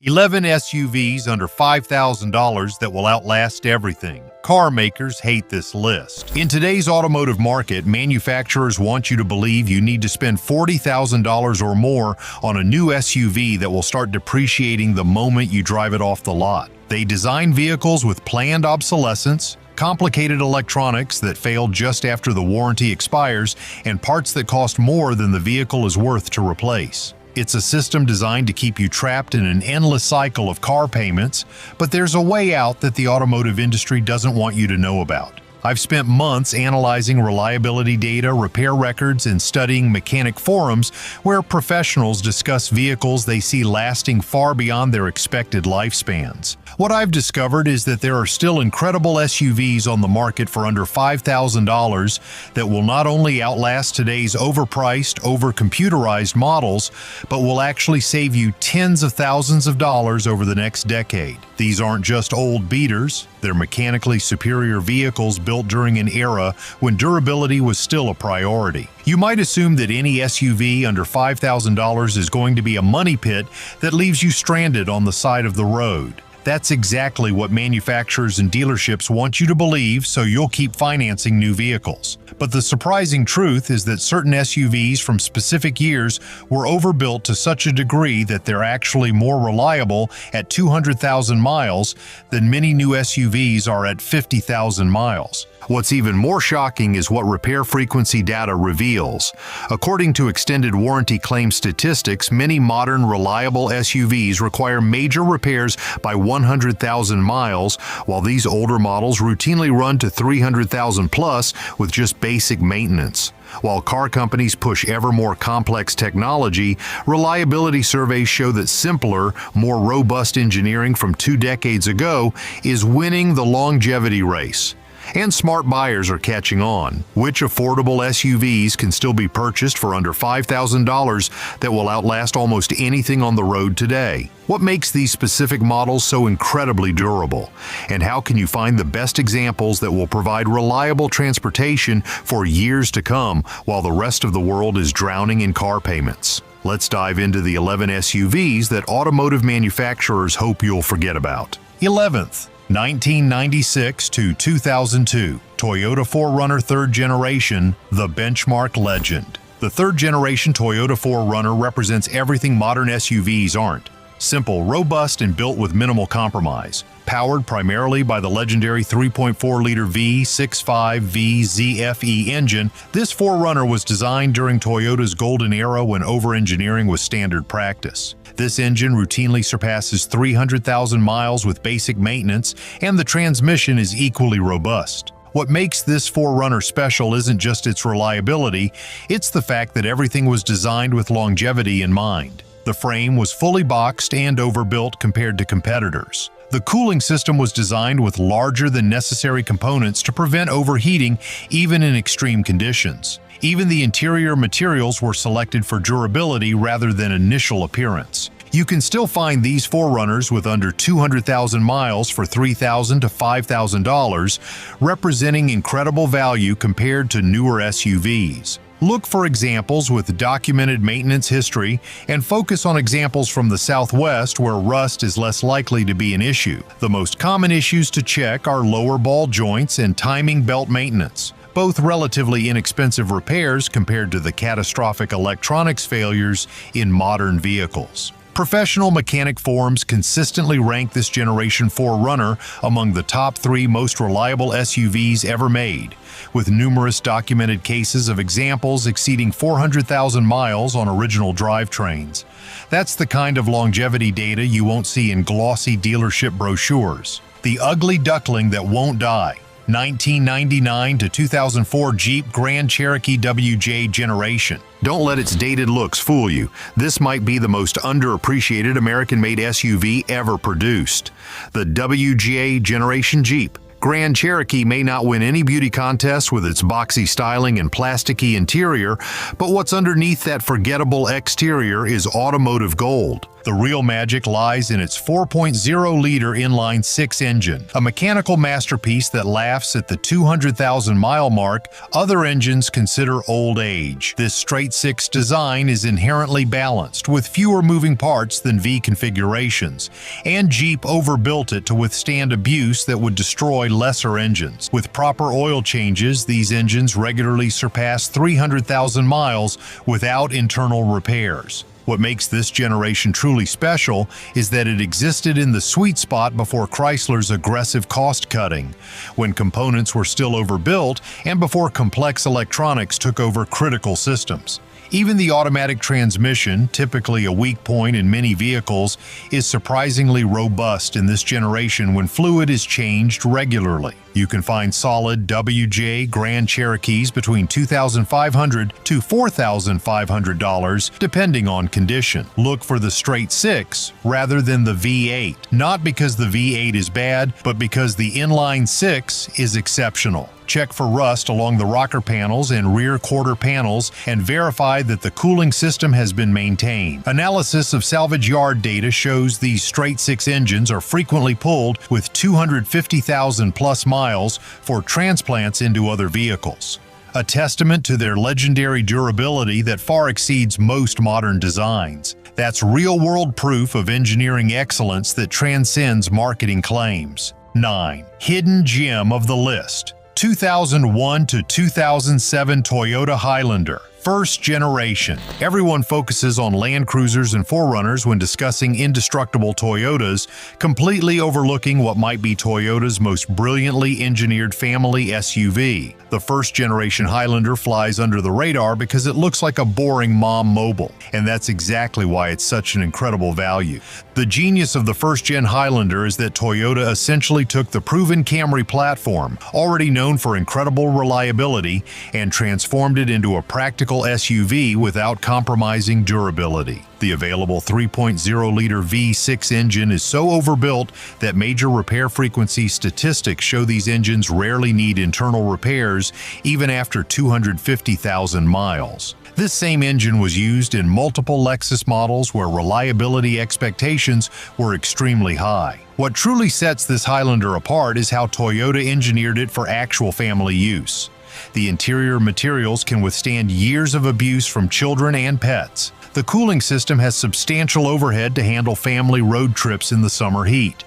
11 SUVs under $5,000 that will outlast everything. Car makers hate this list. In today's automotive market, manufacturers want you to believe you need to spend $40,000 or more on a new SUV that will start depreciating the moment you drive it off the lot. They design vehicles with planned obsolescence, complicated electronics that fail just after the warranty expires, and parts that cost more than the vehicle is worth to replace. It's a system designed to keep you trapped in an endless cycle of car payments, but there's a way out that the automotive industry doesn't want you to know about. I've spent months analyzing reliability data, repair records, and studying mechanic forums where professionals discuss vehicles they see lasting far beyond their expected lifespans. What I've discovered is that there are still incredible SUVs on the market for under $5,000 that will not only outlast today's overpriced, over-computerized models, but will actually save you tens of thousands of dollars over the next decade. These aren't just old beaters, they're mechanically superior vehicles built during an era when durability was still a priority. You might assume that any SUV under $5,000 is going to be a money pit that leaves you stranded on the side of the road. That's exactly what manufacturers and dealerships want you to believe, so you'll keep financing new vehicles. But the surprising truth is that certain SUVs from specific years were overbuilt to such a degree that they're actually more reliable at 200,000 miles than many new SUVs are at 50,000 miles. What's even more shocking is what repair frequency data reveals. According to extended warranty claim statistics, many modern reliable SUVs require major repairs by 100,000 miles, while these older models routinely run to 300,000 plus with just basic maintenance. While car companies push ever more complex technology, reliability surveys show that simpler, more robust engineering from 2 decades ago is winning the longevity race. And smart buyers are catching on. Which affordable SUVs can still be purchased for under $5,000 that will outlast almost anything on the road today? What makes these specific models so incredibly durable? And how can you find the best examples that will provide reliable transportation for years to come while the rest of the world is drowning in car payments? Let's dive into the 11 SUVs that automotive manufacturers hope you'll forget about. 11th. 1996 to 2002, Toyota 4Runner 3rd Generation, the benchmark legend. The 3rd generation Toyota 4Runner represents everything modern SUVs aren't. Simple, robust, and built with minimal compromise. Powered primarily by the legendary 3.4-liter V65V ZFE engine, this 4Runner was designed during Toyota's golden era when over-engineering was standard practice. This engine routinely surpasses 300,000 miles with basic maintenance, and the transmission is equally robust. What makes this 4Runner special isn't just its reliability, it's the fact that everything was designed with longevity in mind. The frame was fully boxed and overbuilt compared to competitors. The cooling system was designed with larger than necessary components to prevent overheating even in extreme conditions. Even the interior materials were selected for durability rather than initial appearance. You can still find these 4Runners with under 200,000 miles for $3,000 to $5,000, representing incredible value compared to newer SUVs. Look for examples with documented maintenance history and focus on examples from the Southwest where rust is less likely to be an issue. The most common issues to check are lower ball joints and timing belt maintenance, both relatively inexpensive repairs compared to the catastrophic electronics failures in modern vehicles. Professional mechanic forums consistently rank this Generation 4Runner among the top 3 most reliable SUVs ever made, with numerous documented cases of examples exceeding 400,000 miles on original drivetrains. That's the kind of longevity data you won't see in glossy dealership brochures. The ugly duckling that won't die. 1999 to 2004 Jeep Grand Cherokee WJ Generation. Don't let its dated looks fool you. This might be the most underappreciated American-made SUV ever produced. The WJ Generation Jeep Grand Cherokee may not win any beauty contest with its boxy styling and plasticky interior, but what's underneath that forgettable exterior is automotive gold. The real magic lies in its 4.0-liter inline-six engine, a mechanical masterpiece that laughs at the 200,000-mile mark other engines consider old age. This straight-six design is inherently balanced, with fewer moving parts than V configurations, and Jeep overbuilt it to withstand abuse that would destroy lesser engines. With proper oil changes, these engines regularly surpass 300,000 miles without internal repairs. What makes this generation truly special is that it existed in the sweet spot before Chrysler's aggressive cost-cutting, when components were still overbuilt and before complex electronics took over critical systems. Even the automatic transmission, typically a weak point in many vehicles, is surprisingly robust in this generation when fluid is changed regularly. You can find solid WJ Grand Cherokees between $2,500 to $4,500 depending on condition. Look for the straight six rather than the V8, not because the V8 is bad, but because the inline six is exceptional. Check for rust along the rocker panels and rear quarter panels and verify that the cooling system has been maintained. Analysis of salvage yard data shows these straight-six engines are frequently pulled with 250,000 plus miles for transplants into other vehicles, a testament to their legendary durability that far exceeds most modern designs. That's real-world proof of engineering excellence that transcends marketing claims. 9. Hidden gem of the list. 2001 to 2007 Toyota Highlander. First generation. Everyone focuses on Land Cruisers and 4Runners when discussing indestructible Toyotas, completely overlooking what might be Toyota's most brilliantly engineered family SUV. The first generation Highlander flies under the radar because it looks like a boring mom mobile, and that's exactly why it's such an incredible value. The genius of the first-gen Highlander is that Toyota essentially took the proven Camry platform, already known for incredible reliability, and transformed it into a practical SUV without compromising durability. The available 3.0-liter V6 engine is so overbuilt that major repair frequency statistics show these engines rarely need internal repairs even after 250,000 miles. This same engine was used in multiple Lexus models where reliability expectations were extremely high. What truly sets this Highlander apart is how Toyota engineered it for actual family use. The interior materials can withstand years of abuse from children and pets. The cooling system has substantial overhead to handle family road trips in the summer heat.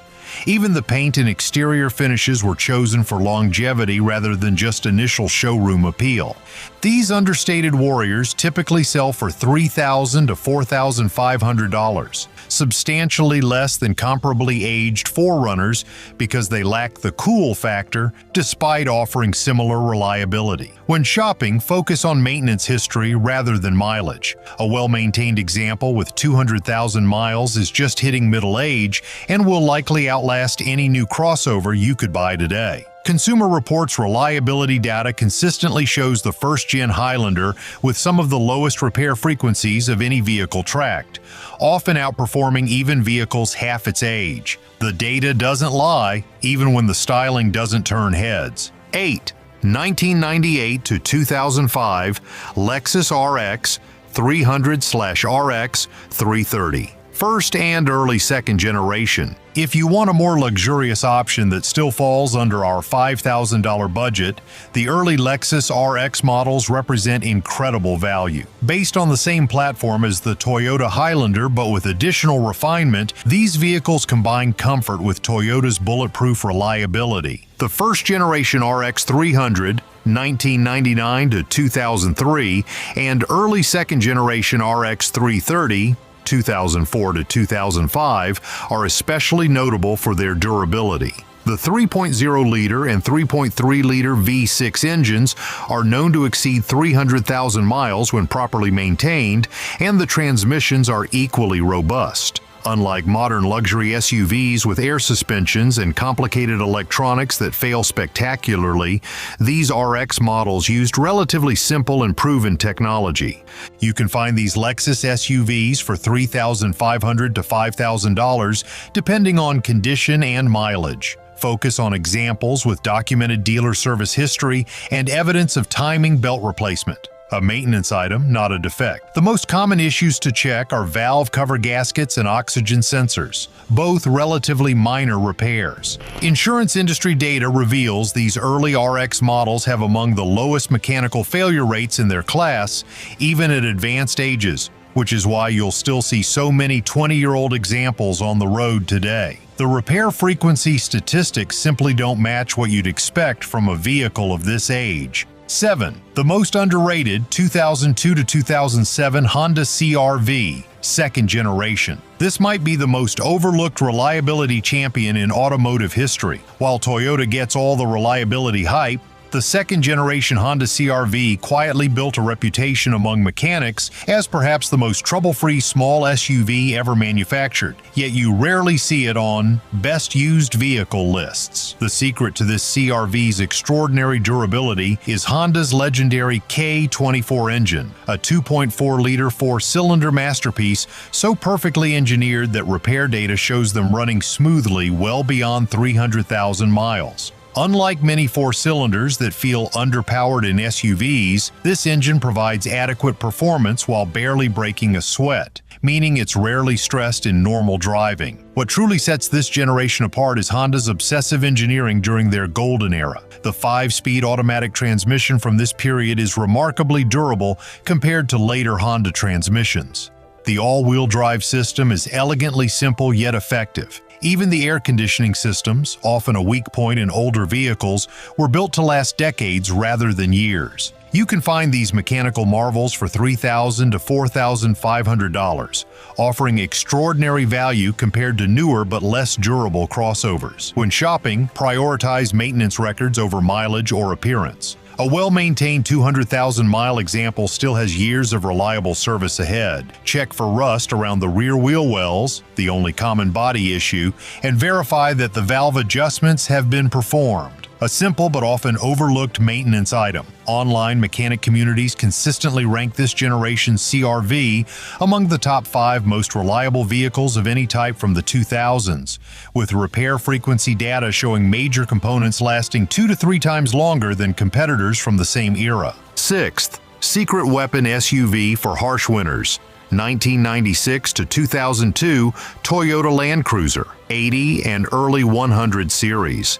Even the paint and exterior finishes were chosen for longevity rather than just initial showroom appeal. These understated warriors typically sell for $3,000 to $4,500, substantially less than comparably aged 4Runners because they lack the cool factor despite offering similar reliability. When shopping, focus on maintenance history rather than mileage. A well-maintained example with 200,000 miles is just hitting middle age and will likely outlast any new crossover you could buy today. Consumer Reports reliability data consistently shows the first-gen Highlander with some of the lowest repair frequencies of any vehicle tracked, often outperforming even vehicles half its age. The data doesn't lie, even when the styling doesn't turn heads. 8. 1998 to 2005 Lexus RX 300/RX 330. First and early second generation. If you want a more luxurious option that still falls under our $5,000 budget, the early Lexus RX models represent incredible value. Based on the same platform as the Toyota Highlander but with additional refinement, these vehicles combine comfort with Toyota's bulletproof reliability. The first generation RX 300, 1999 to 2003, and early second generation RX 330, 2004 to 2005, are especially notable for their durability. The 3.0-liter and 3.3-liter V6 engines are known to exceed 300,000 miles when properly maintained, and the transmissions are equally robust. Unlike modern luxury SUVs with air suspensions and complicated electronics that fail spectacularly, these RX models used relatively simple and proven technology. You can find these Lexus SUVs for $3,500 to $5,000 depending on condition and mileage. Focus on examples with documented dealer service history and evidence of timing belt replacement. A maintenance item, not a defect. The most common issues to check are valve cover gaskets and oxygen sensors, both relatively minor repairs. Insurance industry data reveals these early RX models have among the lowest mechanical failure rates in their class, even at advanced ages, which is why you'll still see so many 20-year-old examples on the road today. The repair frequency statistics simply don't match what you'd expect from a vehicle of this age. 7. The most underrated 2002 to 2007 Honda CR-V, second generation. This might be the most overlooked reliability champion in automotive history. While Toyota gets all the reliability hype, the second-generation Honda CR-V quietly built a reputation among mechanics as perhaps the most trouble-free small SUV ever manufactured, yet you rarely see it on best used vehicle lists. The secret to this CR-V's extraordinary durability is Honda's legendary K24 engine, a 2.4-liter four-cylinder masterpiece so perfectly engineered that repair data shows them running smoothly well beyond 300,000 miles. Unlike many four-cylinders that feel underpowered in SUVs, this engine provides adequate performance while barely breaking a sweat, meaning it's rarely stressed in normal driving. What truly sets this generation apart is Honda's obsessive engineering during their golden era. The 5-speed automatic transmission from this period is remarkably durable compared to later Honda transmissions. The all-wheel drive system is elegantly simple yet effective. Even the air conditioning systems, often a weak point in older vehicles, were built to last decades rather than years. You can find these mechanical marvels for $3,000 to $4,500, offering extraordinary value compared to newer but less durable crossovers. When shopping, prioritize maintenance records over mileage or appearance. A well-maintained 200,000-mile example still has years of reliable service ahead. Check for rust around the rear wheel wells, the only common body issue, and verify that the valve adjustments have been performed. A simple but often overlooked maintenance item. Online mechanic communities consistently rank this generation's CR-V among the top 5 most reliable vehicles of any type from the 2000s, with repair frequency data showing major components lasting 2 to 3 times longer than competitors from the same era. 6th, secret weapon SUV for harsh winters. 1996 to 2002 Toyota Land Cruiser, 80 and early 100 series.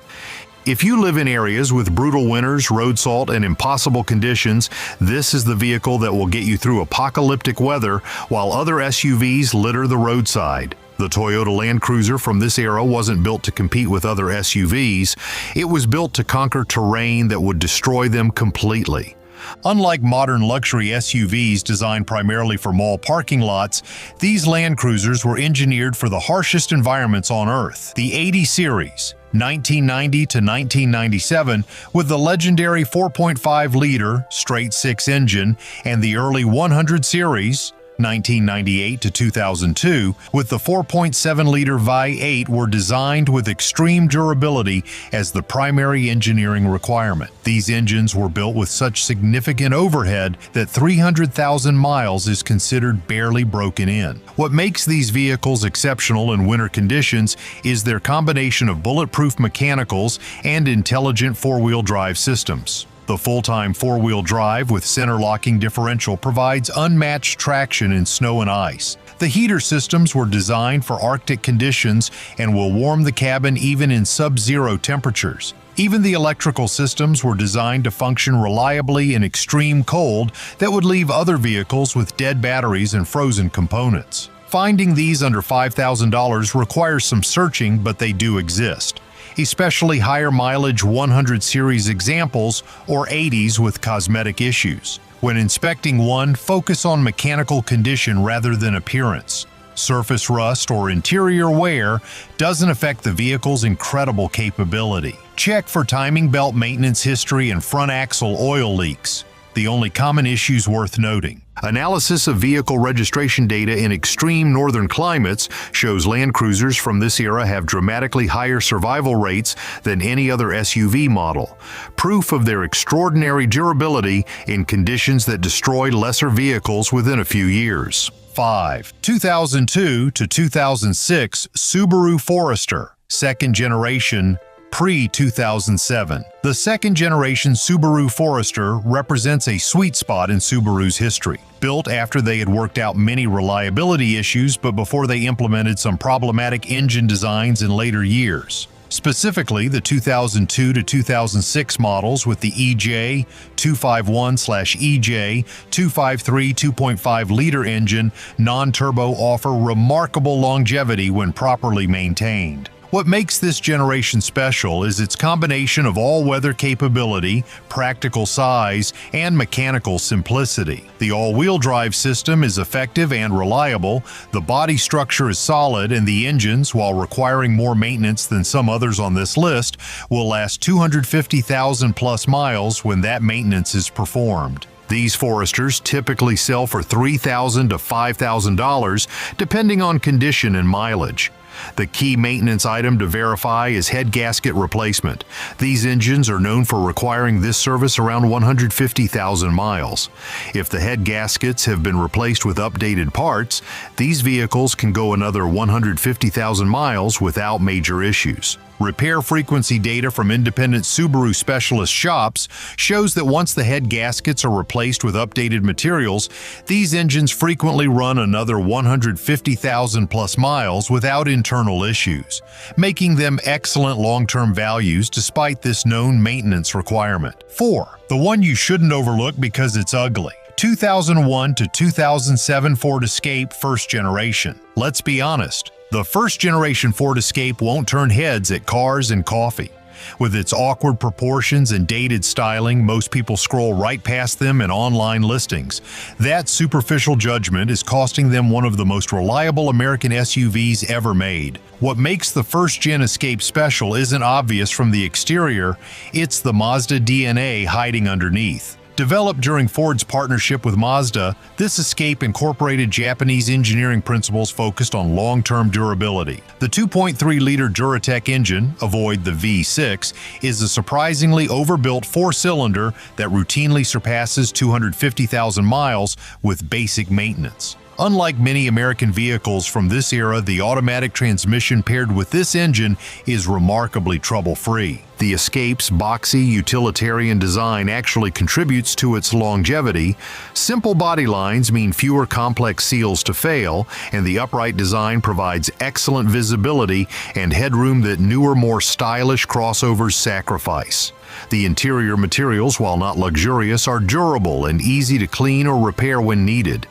If you live in areas with brutal winters, road salt, and impossible conditions, this is the vehicle that will get you through apocalyptic weather while other SUVs litter the roadside. The Toyota Land Cruiser from this era wasn't built to compete with other SUVs, it was built to conquer terrain that would destroy them completely. Unlike modern luxury SUVs designed primarily for mall parking lots, these Land Cruisers were engineered for the harshest environments on Earth. The 80 series, 1990 to 1997, with the legendary 4.5-liter straight-six engine, and the early 100 series, 1998 to 2002, with the 4.7-liter VI-8 were designed with extreme durability as the primary engineering requirement. These engines were built with such significant overhead that 300,000 miles is considered barely broken in. What makes these vehicles exceptional in winter conditions is their combination of bulletproof mechanicals and intelligent four-wheel drive systems. The full-time four-wheel drive with center-locking differential provides unmatched traction in snow and ice. The heater systems were designed for Arctic conditions and will warm the cabin even in sub-zero temperatures. Even the electrical systems were designed to function reliably in extreme cold that would leave other vehicles with dead batteries and frozen components. Finding these under $5,000 requires some searching, but they do exist, especially higher mileage 100 series examples or 80s with cosmetic issues. When inspecting one, focus on mechanical condition rather than appearance. Surface rust or interior wear doesn't affect the vehicle's incredible capability. Check for timing belt maintenance history and front axle oil leaks, the only common issues worth noting. Analysis of vehicle registration data in extreme northern climates shows Land Cruisers from this era have dramatically higher survival rates than any other SUV model, proof of their extraordinary durability in conditions that destroyed lesser vehicles within a few years. 5. 2002 to 2006 Subaru Forester, second generation, pre-2007. The second-generation Subaru Forester represents a sweet spot in Subaru's history. Built after they had worked out many reliability issues but before they implemented some problematic engine designs in later years. Specifically, the 2002 to 2006 models with the EJ 251/EJ 253 2.5-liter engine non-turbo offer remarkable longevity when properly maintained. What makes this generation special is its combination of all-weather capability, practical size, and mechanical simplicity. The all-wheel drive system is effective and reliable, the body structure is solid, and the engines, while requiring more maintenance than some others on this list, will last 250,000+ miles when that maintenance is performed. These Foresters typically sell for $3,000 to $5,000, depending on condition and mileage. The key maintenance item to verify is head gasket replacement. These engines are known for requiring this service around 150,000 miles. If the head gaskets have been replaced with updated parts, these vehicles can go another 150,000 miles without major issues. Repair frequency data from independent Subaru specialist shops shows that once the head gaskets are replaced with updated materials, these engines frequently run another 150,000+ miles without internal issues, making them excellent long-term values despite this known maintenance requirement. 4. The one you shouldn't overlook because it's ugly. 2001 to 2007 Ford Escape first generation. Let's be honest. The first-generation Ford Escape won't turn heads at Cars and Coffee. With its awkward proportions and dated styling, most people scroll right past them in online listings. That superficial judgment is costing them one of the most reliable American SUVs ever made. What makes the first-gen Escape special isn't obvious from the exterior, it's the Mazda DNA hiding underneath. Developed during Ford's partnership with Mazda, this Escape incorporated Japanese engineering principles focused on long-term durability. The 2.3-liter Duratec engine, avoid the V6, is a surprisingly overbuilt four-cylinder that routinely surpasses 250,000 miles with basic maintenance. Unlike many American vehicles from this era, the automatic transmission paired with this engine is remarkably trouble-free. The Escape's boxy, utilitarian design actually contributes to its longevity. Simple body lines mean fewer complex seals to fail, and the upright design provides excellent visibility and headroom that newer, more stylish crossovers sacrifice. The interior materials, while not luxurious, are durable and easy to clean or repair when needed.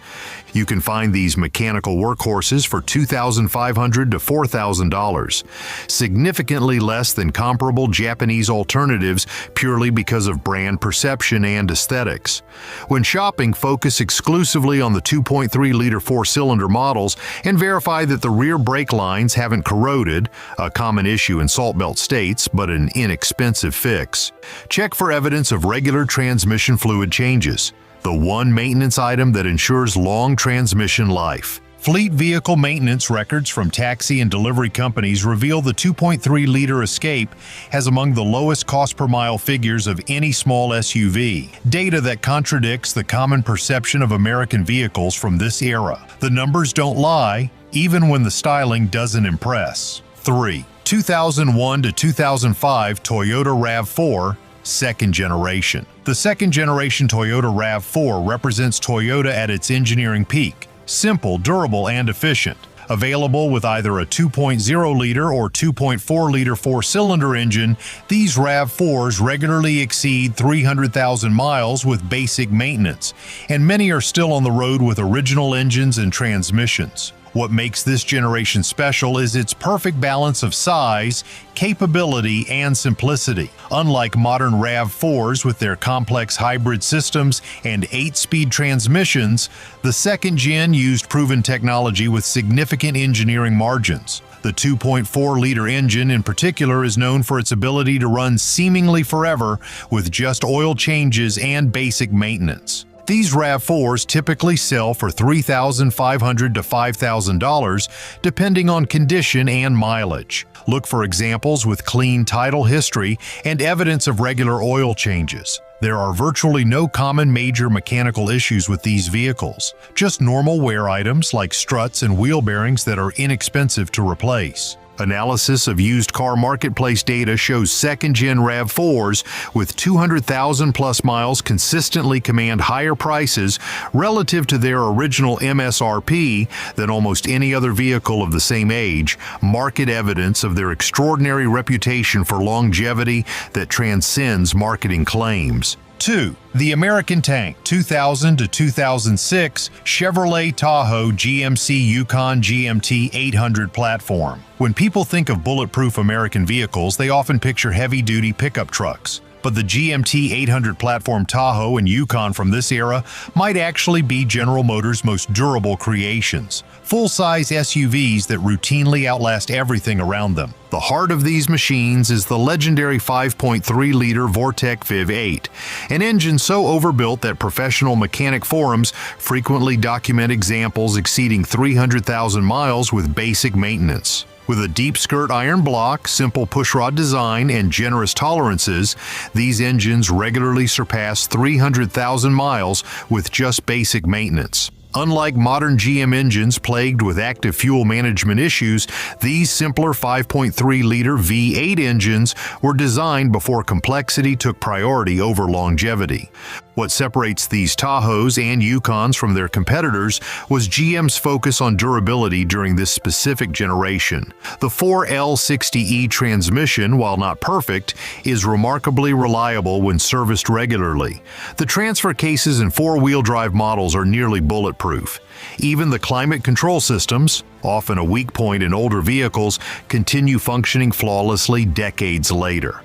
You can find these mechanical workhorses for $2,500 to $4,000, significantly less than comparable Japanese alternatives purely because of brand perception and aesthetics. When shopping, focus exclusively on the 2.3-liter four-cylinder models and verify that the rear brake lines haven't corroded, a common issue in Salt Belt states, but an inexpensive fix. Check for evidence of regular transmission fluid changes, the one maintenance item that ensures long transmission life. Fleet vehicle maintenance records from taxi and delivery companies reveal the 2.3-liter Escape has among the lowest cost per mile figures of any small SUV, data that contradicts the common perception of American vehicles from this era. The numbers don't lie, even when the styling doesn't impress. 3. 2001 to 2005 Toyota RAV4 second generation. The second-generation Toyota RAV4 represents Toyota at its engineering peak. Simple, durable, and efficient. Available with either a 2.0-liter or 2.4-liter four-cylinder engine, these RAV4s regularly exceed 300,000 miles with basic maintenance, and many are still on the road with original engines and transmissions. What makes this generation special is its perfect balance of size, capability, and simplicity. Unlike modern RAV4s with their complex hybrid systems and 8-speed transmissions, the second gen used proven technology with significant engineering margins. The 2.4-liter engine in particular is known for its ability to run seemingly forever with just oil changes and basic maintenance. These RAV4s typically sell for $3,500 to $5,000, depending on condition and mileage. Look for examples with clean title history and evidence of regular oil changes. There are virtually no common major mechanical issues with these vehicles, just normal wear items like struts and wheel bearings that are inexpensive to replace. Analysis of used car marketplace data shows second-gen RAV4s with 200,000 plus miles consistently command higher prices relative to their original MSRP than almost any other vehicle of the same age, market evidence of their extraordinary reputation for longevity that transcends marketing claims. 2. The American Tank 2000 to 2006 Chevrolet Tahoe GMC Yukon GMT 800 platform. When people think of bulletproof American vehicles, they often picture heavy-duty pickup trucks. But the GMT 800 platform Tahoe and Yukon from this era might actually be General Motors' most durable creations, full-size SUVs that routinely outlast everything around them. The heart of these machines is the legendary 5.3-liter Vortec VIV8, an engine so overbuilt that professional mechanic forums frequently document examples exceeding 300,000 miles with basic maintenance. With a deep skirt iron block, simple pushrod design, and generous tolerances, these engines regularly surpass 300,000 miles with just basic maintenance. Unlike modern GM engines plagued with active fuel management issues, these simpler 5.3-liter V8 engines were designed before complexity took priority over longevity. What separates these Tahoes and Yukons from their competitors was GM's focus on durability during this specific generation. The 4L60E transmission, while not perfect, is remarkably reliable when serviced regularly. The transfer cases in four-wheel drive models are nearly bulletproof. Even the climate control systems, often a weak point in older vehicles, continue functioning flawlessly decades later.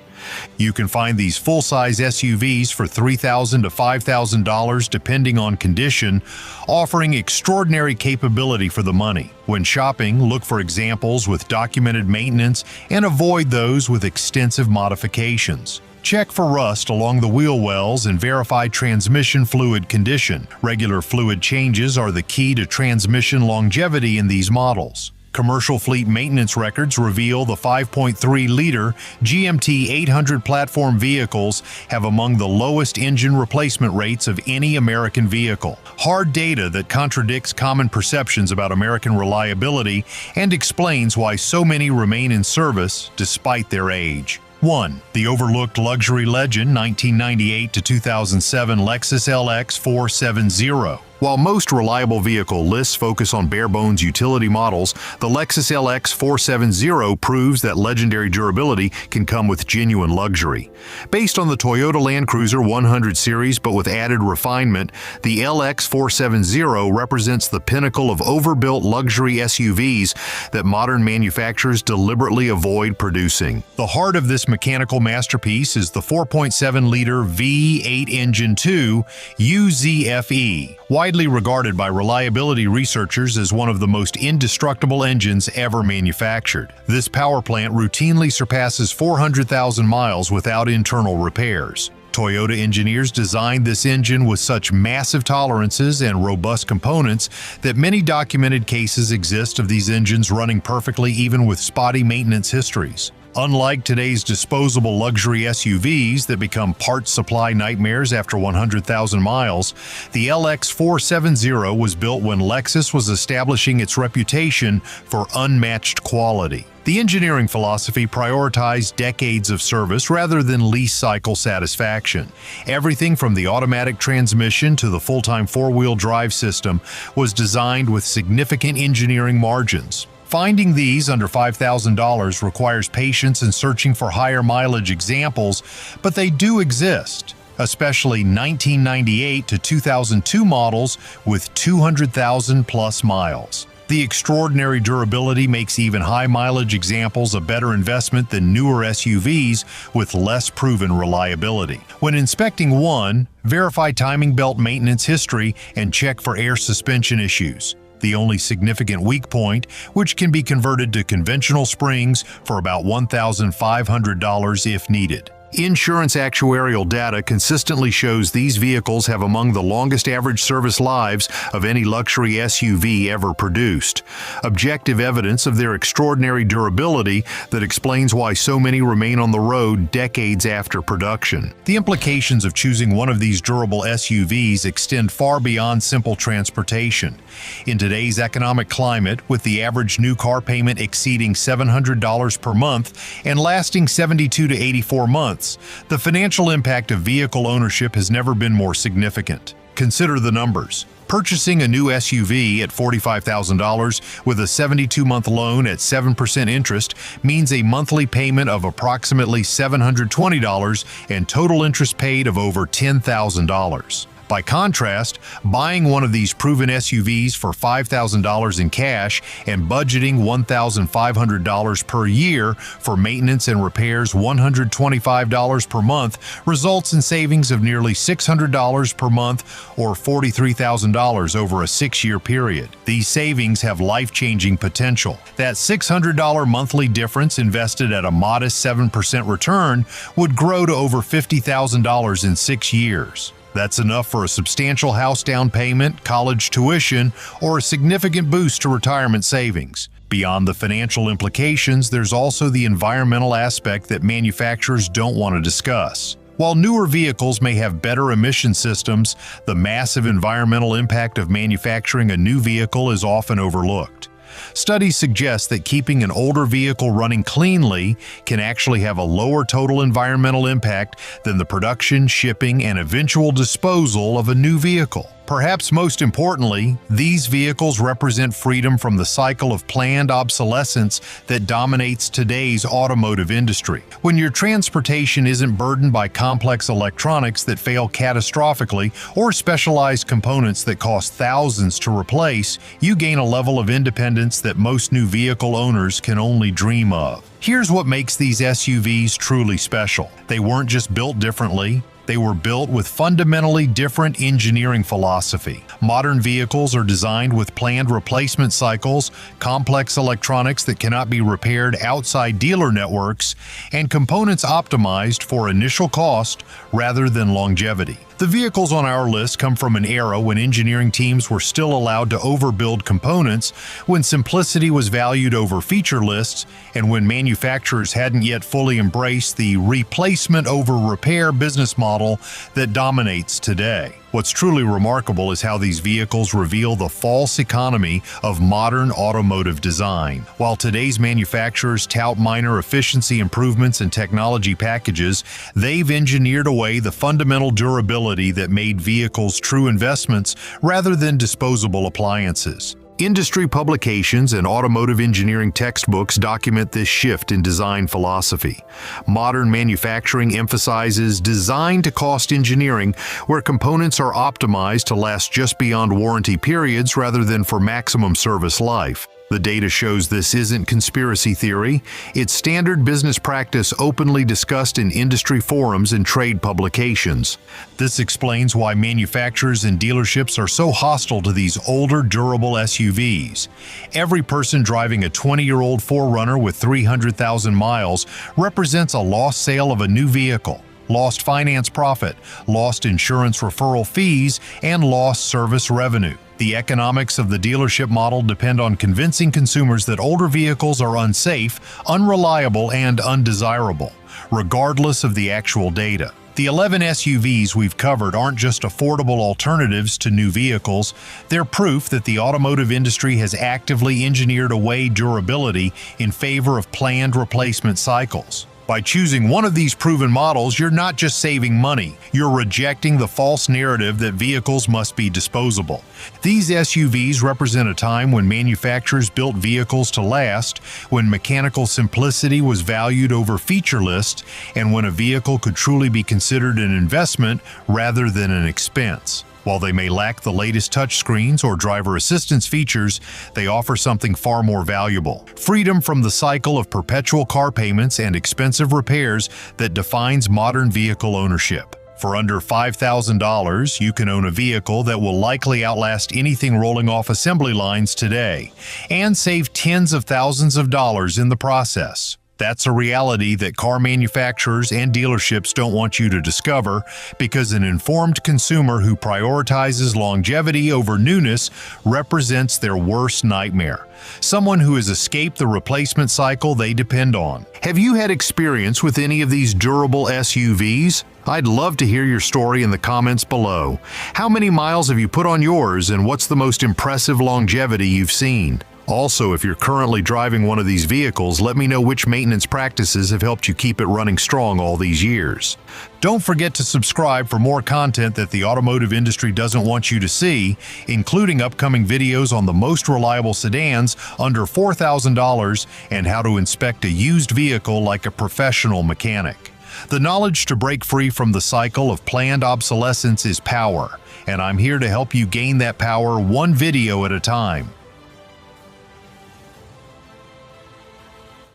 You can find these full-size SUVs for $3,000 to $5,000 depending on condition, offering extraordinary capability for the money. When shopping, look for examples with documented maintenance and avoid those with extensive modifications. Check for rust along the wheel wells and verify transmission fluid condition. Regular fluid changes are the key to transmission longevity in these models. Commercial fleet maintenance records reveal the 5.3-liter GMT 800 platform vehicles have among the lowest engine replacement rates of any American vehicle. Hard data that contradicts common perceptions about American reliability and explains why so many remain in service despite their age. 1. The overlooked luxury legend 1998 to 2007 Lexus LX 470. While most reliable vehicle lists focus on bare-bones utility models, the Lexus LX 470 proves that legendary durability can come with genuine luxury. Based on the Toyota Land Cruiser 100 series but with added refinement, the LX 470 represents the pinnacle of overbuilt luxury SUVs that modern manufacturers deliberately avoid producing. The heart of this mechanical masterpiece is the 4.7-liter V8 Engine 2 UZFE. Widely regarded by reliability researchers as one of the most indestructible engines ever manufactured. This power plant routinely surpasses 400,000 miles without internal repairs. Toyota engineers designed this engine with such massive tolerances and robust components that many documented cases exist of these engines running perfectly even with spotty maintenance histories. Unlike today's disposable luxury SUVs that become parts supply nightmares after 100,000 miles, the LX 470 was built when Lexus was establishing its reputation for unmatched quality. The engineering philosophy prioritized decades of service rather than lease cycle satisfaction. Everything from the automatic transmission to the full-time four-wheel drive system was designed with significant engineering margins. Finding these under $5,000 requires patience and searching for higher mileage examples, but they do exist, especially 1998 to 2002 models with 200,000 plus miles. The extraordinary durability makes even high-mileage examples a better investment than newer SUVs with less proven reliability. When inspecting one, verify timing belt maintenance history and check for air suspension issues, the only significant weak point, which can be converted to conventional springs for about $1,500 if needed. Insurance actuarial data consistently shows these vehicles have among the longest average service lives of any luxury SUV ever produced. Objective evidence of their extraordinary durability that explains why so many remain on the road decades after production. The implications of choosing one of these durable SUVs extend far beyond simple transportation. In today's economic climate, with the average new car payment exceeding $700 per month and lasting 72 to 84 months, the financial impact of vehicle ownership has never been more significant. Consider the numbers. Purchasing a new SUV at $45,000 with a 72-month loan at 7% interest means a monthly payment of approximately $720 and total interest paid of over $10,000. By contrast, buying one of these proven SUVs for $5,000 in cash and budgeting $1,500 per year for maintenance and repairs $125 per month results in savings of nearly $600 per month or $43,000 over a 6-year period. These savings have life-changing potential. That $600 monthly difference invested at a modest 7% return would grow to over $50,000 in 6 years. That's enough for a substantial house down payment, college tuition, or a significant boost to retirement savings. Beyond the financial implications, there's also the environmental aspect that manufacturers don't want to discuss. While newer vehicles may have better emission systems, the massive environmental impact of manufacturing a new vehicle is often overlooked. Studies suggest that keeping an older vehicle running cleanly can actually have a lower total environmental impact than the production, shipping, and eventual disposal of a new vehicle. Perhaps most importantly, these vehicles represent freedom from the cycle of planned obsolescence that dominates today's automotive industry. When your transportation isn't burdened by complex electronics that fail catastrophically or specialized components that cost thousands to replace, you gain a level of independence that most new vehicle owners can only dream of. Here's what makes these SUVs truly special. They weren't just built differently. They were built with fundamentally different engineering philosophy. Modern vehicles are designed with planned replacement cycles, complex electronics that cannot be repaired outside dealer networks, and components optimized for initial cost rather than longevity. The vehicles on our list come from an era when engineering teams were still allowed to overbuild components, when simplicity was valued over feature lists, and when manufacturers hadn't yet fully embraced the replacement over repair business model that dominates today. What's truly remarkable is how these vehicles reveal the false economy of modern automotive design. While today's manufacturers tout minor efficiency improvements and technology packages, they've engineered away the fundamental durability that made vehicles true investments rather than disposable appliances. Industry publications and automotive engineering textbooks document this shift in design philosophy. Modern manufacturing emphasizes design-to-cost engineering, where components are optimized to last just beyond warranty periods rather than for maximum service life. The data shows this isn't conspiracy theory. It's standard business practice openly discussed in industry forums and trade publications. This explains why manufacturers and dealerships are so hostile to these older, durable SUVs. Every person driving a 20-year-old 4Runner with 300,000 miles represents a lost sale of a new vehicle, lost finance profit, lost insurance referral fees, and lost service revenue. The economics of the dealership model depend on convincing consumers that older vehicles are unsafe, unreliable, and undesirable, regardless of the actual data. The 11 SUVs we've covered aren't just affordable alternatives to new vehicles, they're proof that the automotive industry has actively engineered away durability in favor of planned replacement cycles. By choosing one of these proven models, you're not just saving money, you're rejecting the false narrative that vehicles must be disposable. These SUVs represent a time when manufacturers built vehicles to last, when mechanical simplicity was valued over feature lists, and when a vehicle could truly be considered an investment rather than an expense. While they may lack the latest touchscreens or driver assistance features, they offer something far more valuable: freedom from the cycle of perpetual car payments and expensive repairs that defines modern vehicle ownership. For under $5,000, you can own a vehicle that will likely outlast anything rolling off assembly lines today, and save tens of thousands of dollars in the process. That's a reality that car manufacturers and dealerships don't want you to discover, because an informed consumer who prioritizes longevity over newness represents their worst nightmare. Someone who has escaped the replacement cycle they depend on. Have you had experience with any of these durable SUVs? I'd love to hear your story in the comments below. How many miles have you put on yours, and what's the most impressive longevity you've seen? Also, if you're currently driving one of these vehicles, let me know which maintenance practices have helped you keep it running strong all these years. Don't forget to subscribe for more content that the automotive industry doesn't want you to see, including upcoming videos on the most reliable sedans under $4,000 and how to inspect a used vehicle like a professional mechanic. The knowledge to break free from the cycle of planned obsolescence is power, and I'm here to help you gain that power one video at a time.